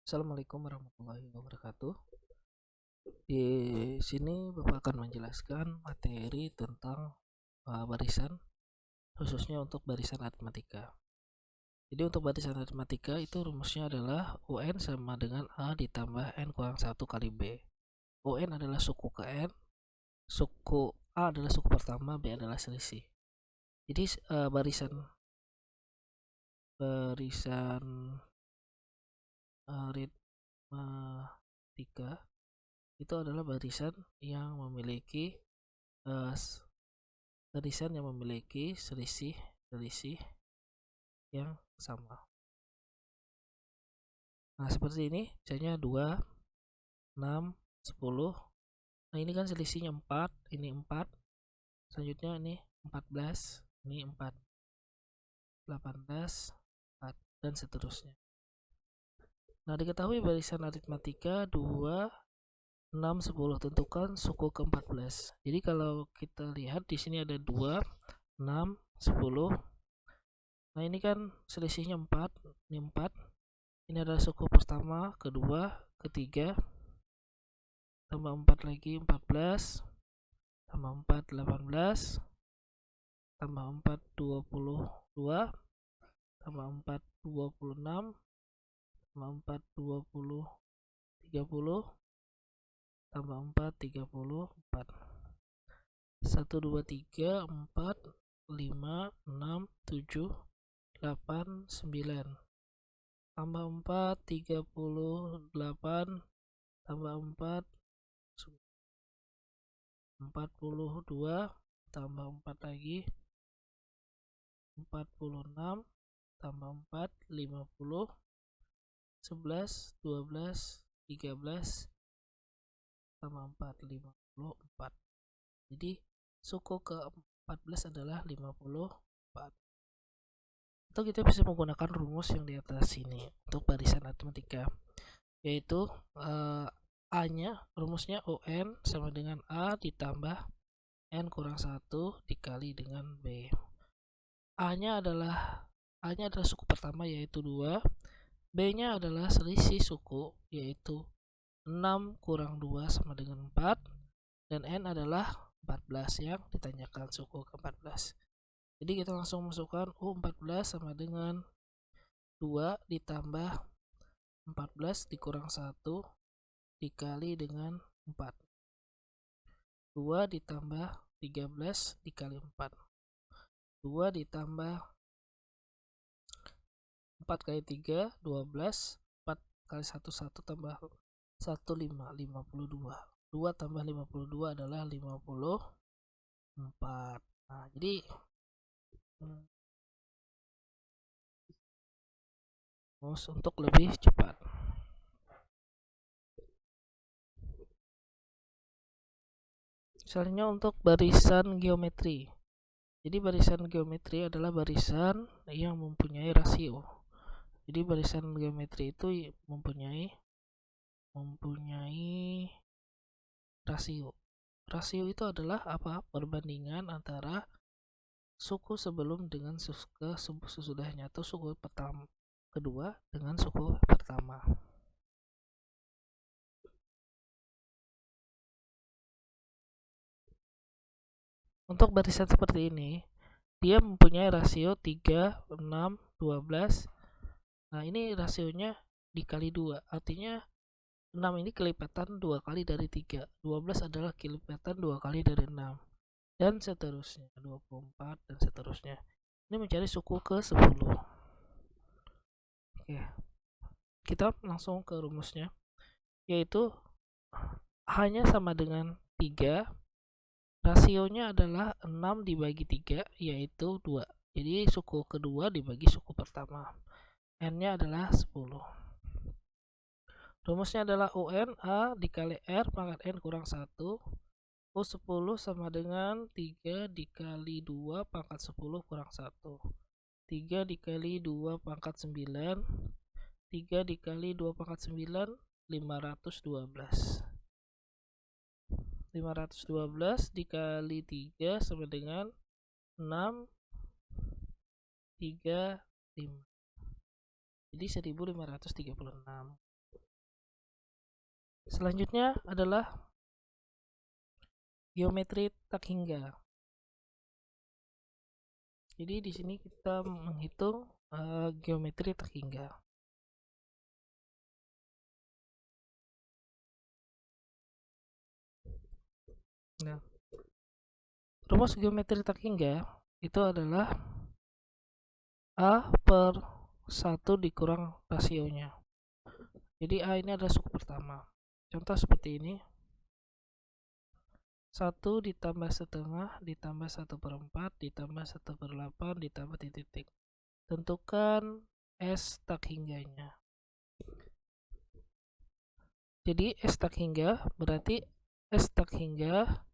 Assalamualaikum warahmatullahi wabarakatuh. Di sini Bapak akan menjelaskan materi tentang barisan, khususnya untuk barisan aritmatika. Jadi untuk barisan aritmatika itu rumusnya adalah UN sama dengan A ditambah N kurang 1 kali B. UN adalah suku ke N, suku A adalah suku pertama, B adalah selisih. Jadi barisan aritmatika itu adalah barisan yang memiliki selisih yang sama. Nah, seperti ini misalnya 2, 6, 10. Nah, ini kan selisihnya 4, ini 4. Selanjutnya ini 14, ini 4, 18, 4, dan seterusnya. Nah, diketahui barisan aritmatika 2, 6, 10. Tentukan suku ke-14. Jadi kalau kita lihat di sini ada 2, 6, 10. Nah, ini kan selisihnya 4, ini 4. Ini adalah suku pertama, kedua, ketiga. Tambah 4 lagi 14. Tambah 4 18. Tambah 4 22. Tambah 4 26. Tambah 4 20 30. Tambah 4 34. 1 2 3 4 5 6 7 8 9. Tambah 4 38. Tambah 4 42. Tambah 4 lagi 46. Tambah 4 50. 11 12 13. Tambah 4 54. Jadi suku ke-14 adalah 54. Atau kita bisa menggunakan rumus yang di atas sini untuk barisan aritmatika, yaitu A-nya rumusnya UN sama dengan A ditambah N kurang 1 dikali dengan B. A-nya adalah suku pertama yaitu 2, B-nya adalah selisih suku yaitu 6 kurang 2 sama dengan 4, dan N adalah 14 yang ditanyakan suku ke-14. Jadi kita langsung masukkan U14 sama dengan 2 ditambah 14 dikurang 1 dikali dengan 4. 2 ditambah 13 dikali 4. 2 ditambah 4 kali 3 12. 4 kali 1 1 tambah 1 5 52. 2 tambah 52 adalah 54. Nah, jadi untuk lebih cepat. Misalnya untuk barisan geometri. Jadi barisan geometri adalah barisan yang mempunyai rasio. Jadi barisan geometri itu mempunyai rasio. Rasio itu adalah apa? Perbandingan antara suku sebelum dengan suku sesudahnya, atau suku pertama kedua dengan suku pertama. Untuk barisan seperti ini, dia mempunyai rasio 3, 6, 12. Nah, ini rasionya dikali 2, artinya 6 ini kelipatan 2 kali dari 3. 12 adalah kelipatan 2 kali dari 6. Dan seterusnya, 24 dan seterusnya. Ini mencari suku ke-10. Oke. Kita langsung ke rumusnya, yaitu hanya sama dengan 3. Rasionya adalah 6 dibagi 3, yaitu 2. Jadi suku kedua dibagi suku pertama. N-nya adalah 10. Rumusnya adalah UN A dikali R pangkat N kurang 1. U10 sama dengan 3 dikali 2 pangkat 10 kurang 1. 3 dikali 2 pangkat 9. 3 dikali 2 pangkat 9, 512. 512 dikali 3 sama dengan 6, 3, 5. Jadi 1536. Selanjutnya adalah geometri tak hingga. Jadi di sini kita menghitung geometri tak hingga. Nah, rumus geometri tak hingga itu adalah A per 1 dikurang rasionya. Jadi A ini adalah suku pertama. Contoh seperti ini. 1 ditambah setengah ditambah 1/4 ditambah 1/8 ditambah titik. Tentukan S tak hingganya. Jadi S tak hingga berarti S tak hingga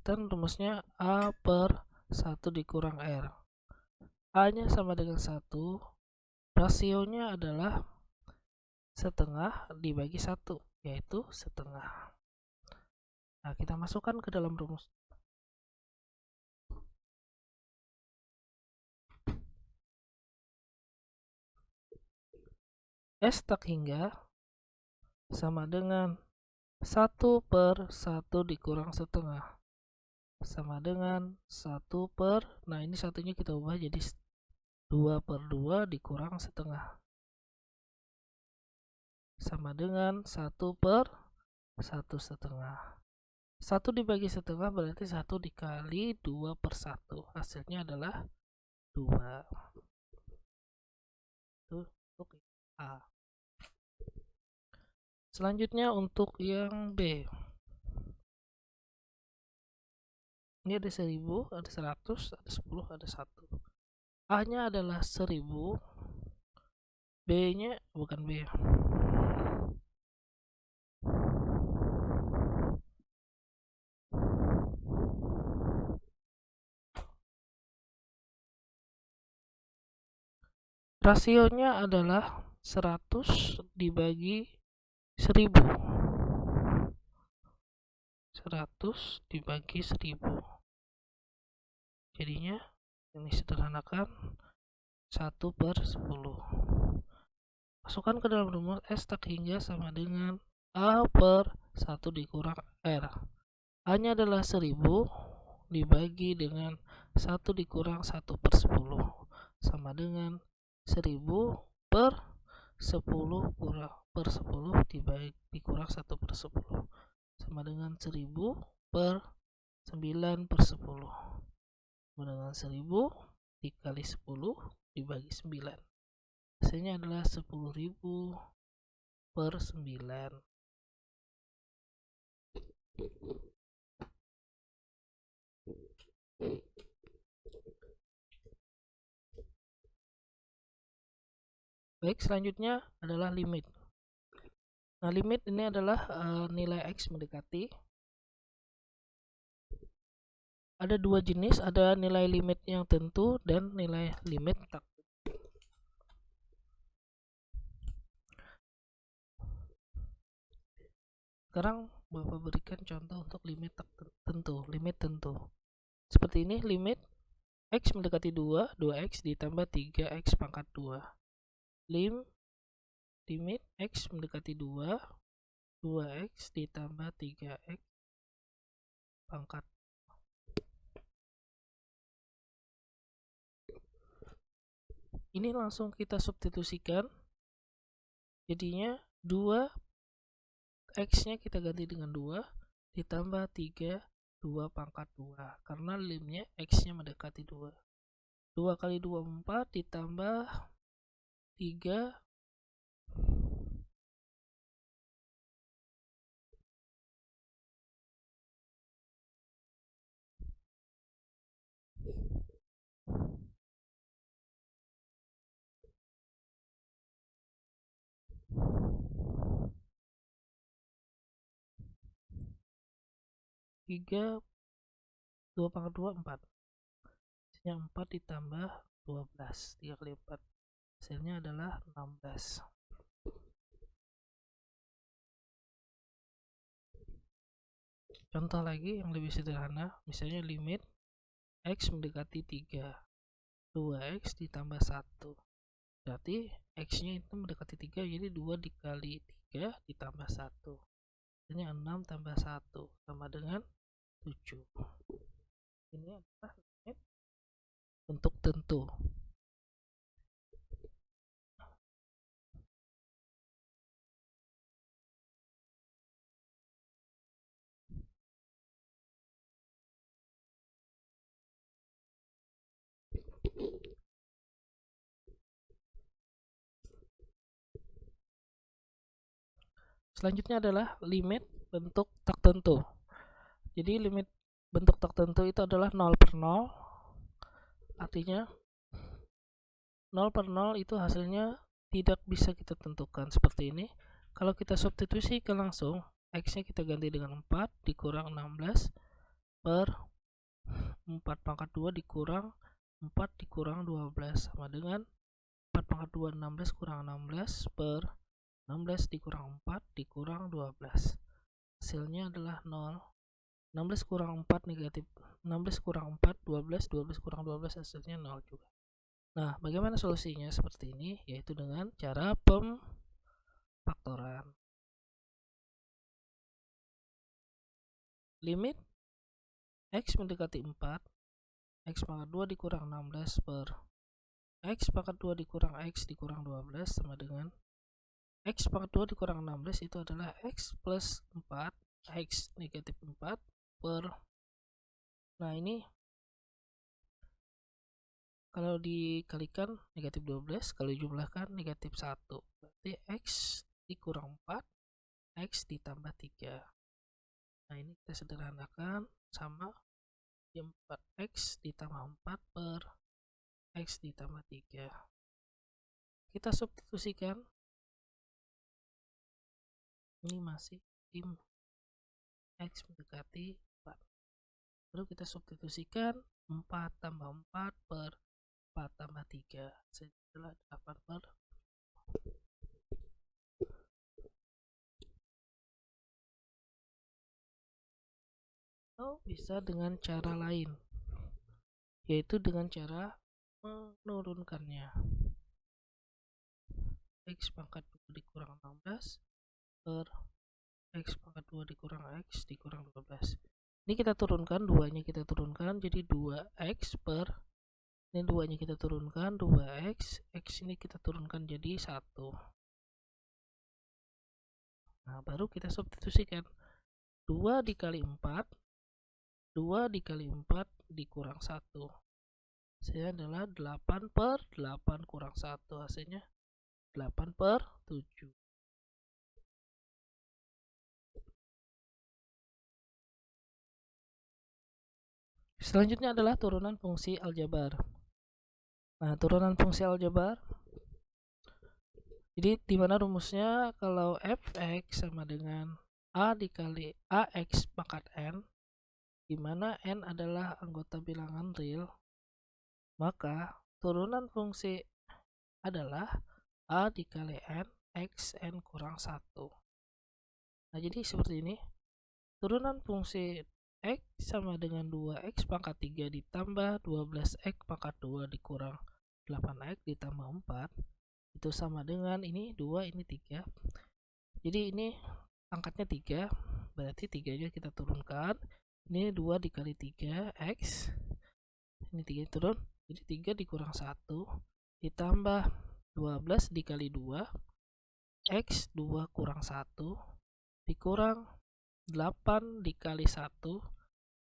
dan rumusnya A per 1 dikurang R. A nya sama dengan 1, rasionya adalah setengah dibagi 1, yaitu setengah. Nah, kita masukkan ke dalam rumus. S tak hingga sama dengan 1 per 1 dikurang setengah sama dengan 1 per, nah ini satunya kita ubah jadi 2 per 2 dikurang setengah sama dengan 1 per 1 setengah. 1 dibagi setengah berarti 1 dikali 2 per 1, hasilnya adalah 2. Itu untuk A. Selanjutnya untuk yang B. Ini ada 1000, ada 100, ada 10, ada 1. A nya adalah 1000, B nya bukan B, rasionya adalah 100 dibagi 1000. 100 dibagi 1000. Jadinya ini sederhanakan 1 per 10. Masukkan ke dalam rumus S tak hingga sama dengan A per 1 dikurang R. A nya adalah 1000 dibagi dengan 1 dikurang 1 per 10 sama dengan 1000 per 10 per 10 dikurang 1 per 10 sama dengan 1000 per 9 per 10 sama dengan 1000 dikali 10 dibagi 9, hasilnya adalah 10.000 per 9. Baik, selanjutnya adalah limit. Nah, limit ini adalah nilai X mendekati. Ada dua jenis, ada nilai limit yang tentu dan nilai limit tak tentu. Sekarang Bapak berikan contoh untuk limit tak tentu, limit tentu. Seperti ini, limit X mendekati 2, 2X ditambah 3X pangkat 2. Limit X mendekati 2, 2X ditambah 3X pangkat. Ini langsung kita substitusikan. Jadinya 2X nya kita ganti dengan 2 ditambah 3, 2 pangkat 2. Karena limnya X nya mendekati 2. 2 kali 2, 4 ditambah 3 3, 2 pangkat 2, 4. Hasilnya 4 ditambah 12, 3 kali 4. Hasilnya adalah 16. Contoh lagi yang lebih sederhana, misalnya limit X mendekati 3, 2X ditambah 1. Berarti X nya itu mendekati 3, jadi 2 dikali 3 ditambah 1. Hasilnya 6 tambah 1 sama dengan 7. Ini adalah limit bentuk tentu. Selanjutnya adalah limit bentuk tak tentu. Jadi limit bentuk tak tentu itu adalah 0 per 0. Artinya 0 per 0 itu hasilnya tidak bisa kita tentukan seperti ini. Kalau kita substitusikan langsung, X nya kita ganti dengan 4 dikurang 16 per 4 pangkat 2 dikurang 4 dikurang 12 sama dengan 4 pangkat 2 16 kurang 16 per 16 dikurang 4 dikurang 12. Hasilnya adalah 0. 16 kurang 4 negatif 16 kurang 4 12 12 kurang 12 hasilnya 0 juga. Nah, bagaimana solusinya seperti ini? Yaitu dengan cara pemfaktoran. Limit X mendekati 4, X pangkat 2 dikurang 16 per X pangkat 2 dikurang X dikurang 12 sama dengan X pangkat 2 dikurang 16 itu adalah X plus 4, X negatif 4 per, nah ini kalau dikalikan negatif 12, kalau dijumlahkan negatif 1, berarti X dikurang 4, X ditambah 3. Nah ini kita sederhanakan sama 4X ditambah 4 per X ditambah 3. Kita substitusikan, ini masih tim X mendekati 4. Lalu kita substitusikan 4 tambah 4 per 4 tambah 3 adalah 8 per 2. Atau bisa dengan cara lain, yaitu dengan cara menurunkannya. X pangkat 2 dikurang 16 per X pangkat 2 dikurang X dikurang 12. Ini kita turunkan, 2-nya kita turunkan jadi 2X per, ini 2-nya kita turunkan 2X, X ini kita turunkan jadi 1. Nah baru kita substitusikan 2 dikali 4, 2 dikali 4 dikurang 1, hasilnya adalah 8 per 8 kurang 1, hasilnya 8 per 7. Selanjutnya adalah turunan fungsi aljabar. Nah, turunan fungsi aljabar, jadi dimana rumusnya kalau fx sama dengan a dikali ax pangkat n, dimana n adalah anggota bilangan real, maka turunan fungsi adalah a dikali n x n kurang 1. Nah jadi seperti ini, turunan fungsi X sama dengan 2X pangkat 3 ditambah 12X pangkat 2 dikurang 8X ditambah 4 itu sama dengan ini 2, ini 3. Jadi ini angkatnya 3, berarti 3-nya kita turunkan. Ini 2 dikali 3X, ini 3 turun, jadi 3 dikurang 1 ditambah 12 dikali 2 X 2 kurang 1 dikurang 8 dikali 1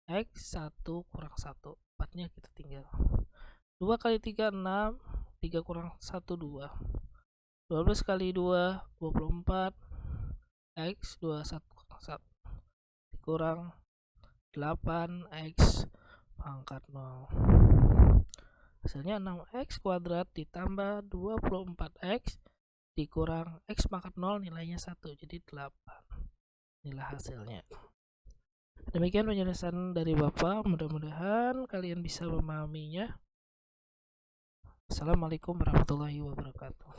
X 1 kurang 1, 4-nya kita tinggal. 2 kali 3 6, 3 kurang 1 2, 12 kali 2 24, X 21 kurang 1 dikurang 8 X pangkat 0, hasilnya 6X kuadrat ditambah 24X dikurang X pangkat 0 nilainya 1 jadi 8. Inilah hasilnya. Demikian penjelasan dari Bapak, mudah-mudahan kalian bisa memahaminya. Assalamualaikum warahmatullahi wabarakatuh.